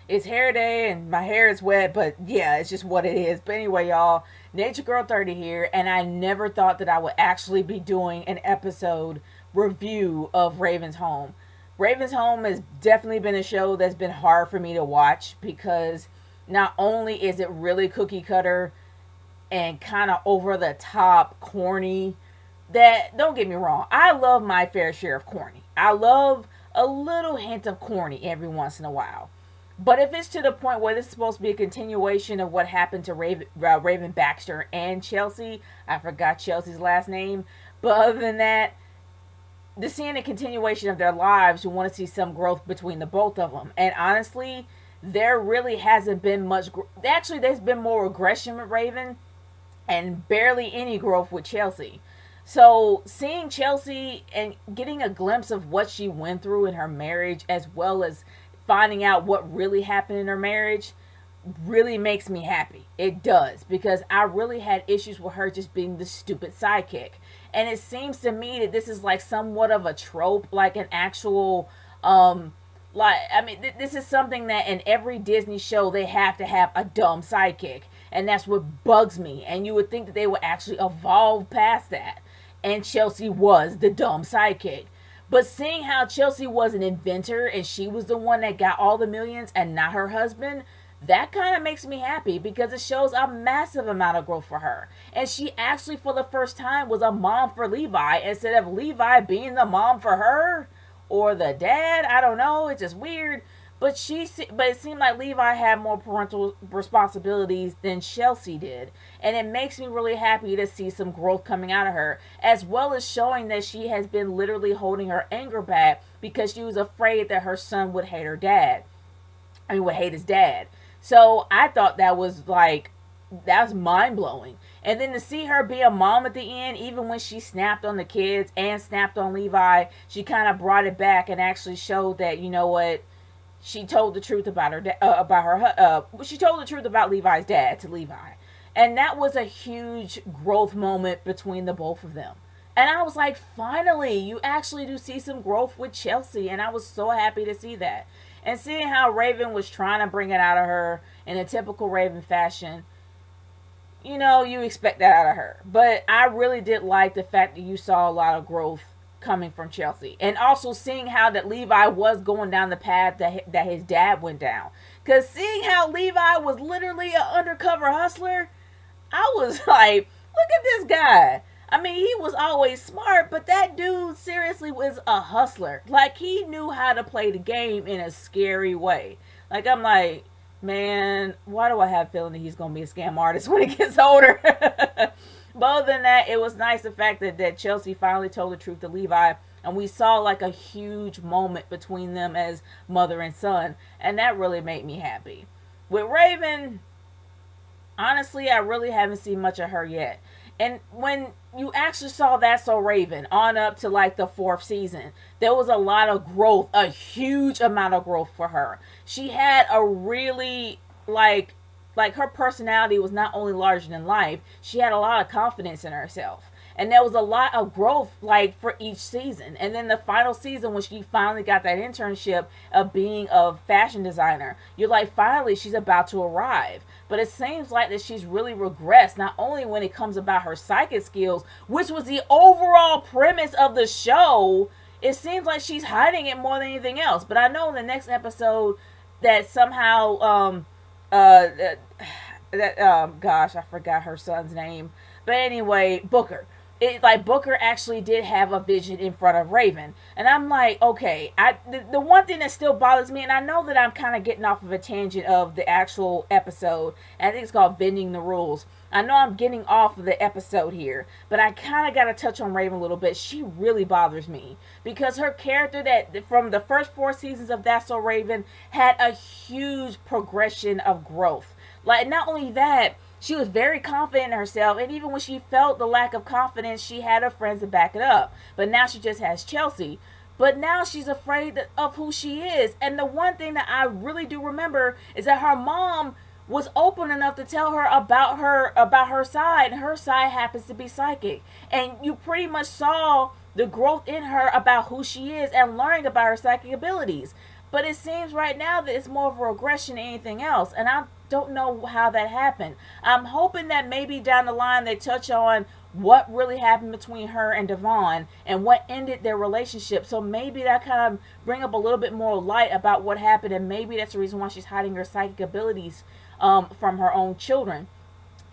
It's hair day and my hair is wet, but yeah, it's just what it is. But anyway, y'all, Nature Girl 30 here, and I never thought that I would actually be doing an episode review of Raven's Home. Raven's Home has definitely been a show that's been hard for me to watch because not only is it really cookie cutter and kind of over the top corny, that don't get me wrong, I love my fair share of corny. I love a little hint of corny every once in a while. But if it's to the point where this is supposed to be a continuation of what happened to Raven Baxter and Chelsea, I forgot Chelsea's last name. But other than that, the seeing a continuation of their lives, you want to see some growth between the both of them. And honestly, there really hasn't been much. Actually, there's been more aggression with Raven and barely any growth with Chelsea. So seeing Chelsea and getting a glimpse of what she went through in her marriage, as well as finding out what really happened in her marriage, really makes me happy. It does, because I really had issues with her just being the stupid sidekick. And it seems to me that this is like somewhat of a trope, like an actual like I mean this is something that in every Disney show they have to have a dumb sidekick, and that's what bugs me. And you would think that they would actually evolve past that, and Chelsea was the dumb sidekick. But seeing how Chelsea was an inventor and she was the one that got all the millions and not her husband, that kind of makes me happy because it shows a massive amount of growth for her. And she actually, for the first time, was a mom for Levi instead of Levi being the mom for her or the dad. I don't know. It's just weird. But it seemed like Levi had more parental responsibilities than Chelsea did, and it makes me really happy to see some growth coming out of her, as well as showing that she has been literally holding her anger back because she was afraid that her son would hate her dad. I mean, would hate his dad. So I thought that was like, that's mind blowing. And then to see her be a mom at the end, even when she snapped on the kids and snapped on Levi, she kind of brought it back and actually showed that, you know what, she told the truth about she told the truth about Levi's dad to Levi. And that was a huge growth moment between the both of them. And I was like, finally, you actually do see some growth with Chelsea. And I was so happy to see that. And seeing how Raven was trying to bring it out of her in a typical Raven fashion, you know, you expect that out of her. But I really did like the fact that you saw a lot of growth coming from Chelsea. And also seeing how that Levi was going down the path that his dad went down. Because seeing how Levi was literally an undercover hustler, I was like, look at this guy. I mean, he was always smart, but that dude seriously was a hustler. Like, he knew how to play the game in a scary way. Like, I'm like, man, why do I have a feeling that he's going to be a scam artist when he gets older? But other than that, it was nice the fact that Chelsea finally told the truth to Levi, and we saw like a huge moment between them as mother and son, and that really made me happy. With Raven, honestly, I really haven't seen much of her yet. And when you actually saw That's So Raven on up to like the fourth season, there was a lot of growth, a huge amount of growth for her. She had a really like her personality was not only larger than life, she had a lot of confidence in herself. And there was a lot of growth like for each season. And then the final season when she finally got that internship of being a fashion designer, you're like, finally she's about to arrive. But it seems like that she's really regressed, not only when it comes about her psychic skills, which was the overall premise of the show. It seems like she's hiding it more than anything else. But I know in the next episode that somehow uh gosh, I forgot her son's name. But anyway, Booker. It like Booker actually did have a vision in front of Raven, and I'm like, okay. The one thing that still bothers me, and I know that I'm kind of getting off of a tangent of the actual episode. And I think it's called "Vending the Rules." I know I'm getting off of the episode here, but I kind of got to touch on Raven a little bit. She really bothers me because her character, that from the first four seasons of That's So Raven, had a huge progression of growth. Like, not only that, she was very confident in herself, and even when she felt the lack of confidence, she had her friends to back it up. But now she just has Chelsea. But now she's afraid of who she is. And the one thing that I really do remember is that her mom was open enough to tell her about her side. And her side happens to be psychic. And you pretty much saw the growth in her about who she is and learning about her psychic abilities. But it seems right now that it's more of a regression than anything else. And I don't know how that happened. I'm hoping that maybe down the line they touch on what really happened between her and Devon and what ended their relationship. So maybe that kind of bring up a little bit more light about what happened, and maybe that's the reason why she's hiding her psychic abilities from her own children.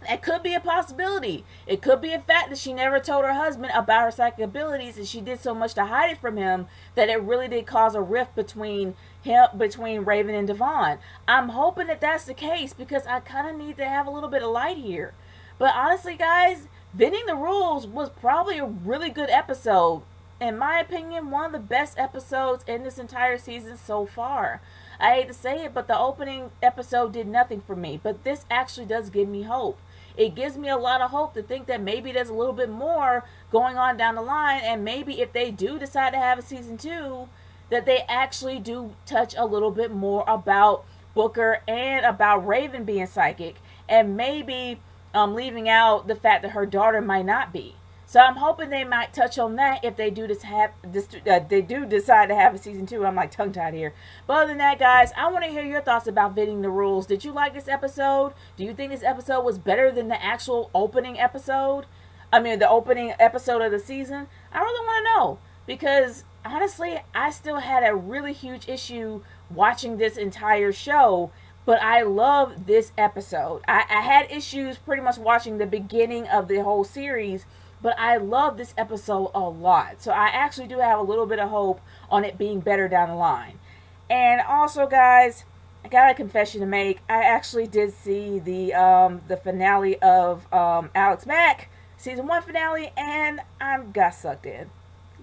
That could be a possibility. It could be a fact that she never told her husband about her psychic abilities, and she did so much to hide it from him that it really did cause a rift between Raven and Devon. I'm hoping that that's the case because I kind of need to have a little bit of light here. But honestly, guys, Vending the Rules was probably a really good episode. In my opinion, one of the best episodes in this entire season so far. I hate to say it, but the opening episode did nothing for me. But this actually does give me hope. It gives me a lot of hope to think that maybe there's a little bit more going on down the line, and maybe if they do decide to have a season 2, that they actually do touch a little bit more about Booker and about Raven being psychic, and maybe leaving out the fact that her daughter might not be. So I'm hoping they might touch on that if they do decide to have a season 2. I'm like tongue tied here. But other than that, guys, I want to hear your thoughts about Vending the Rules. Did you like this episode? Do you think this episode was better than the actual opening episode? The opening episode of the season? I really want to know because honestly, I still had a really huge issue watching this entire show. But I love this episode. I had issues pretty much watching the beginning of the whole series, but I love this episode a lot. So I actually do have a little bit of hope on it being better down the line. And also, guys, I got a confession to make. I actually did see the finale of Alex Mack, season 1 finale, and I got sucked in.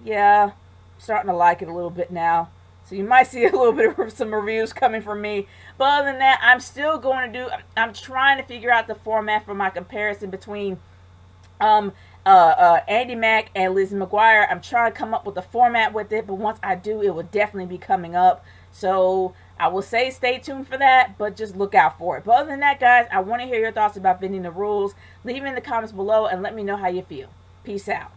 Yeah, I'm starting to like it a little bit now. So you might see a little bit of some reviews coming from me. But other than that, I'm still going to I'm trying to figure out the format for my comparison between Andy Mack and Lizzie McGuire. I'm trying to come up with a format with it, but once I do, it will definitely be coming up. So I will say stay tuned for that, but just look out for it. But other than that, guys, I want to hear your thoughts about Vending the Rules. Leave it in the comments below and let me know how you feel. Peace out.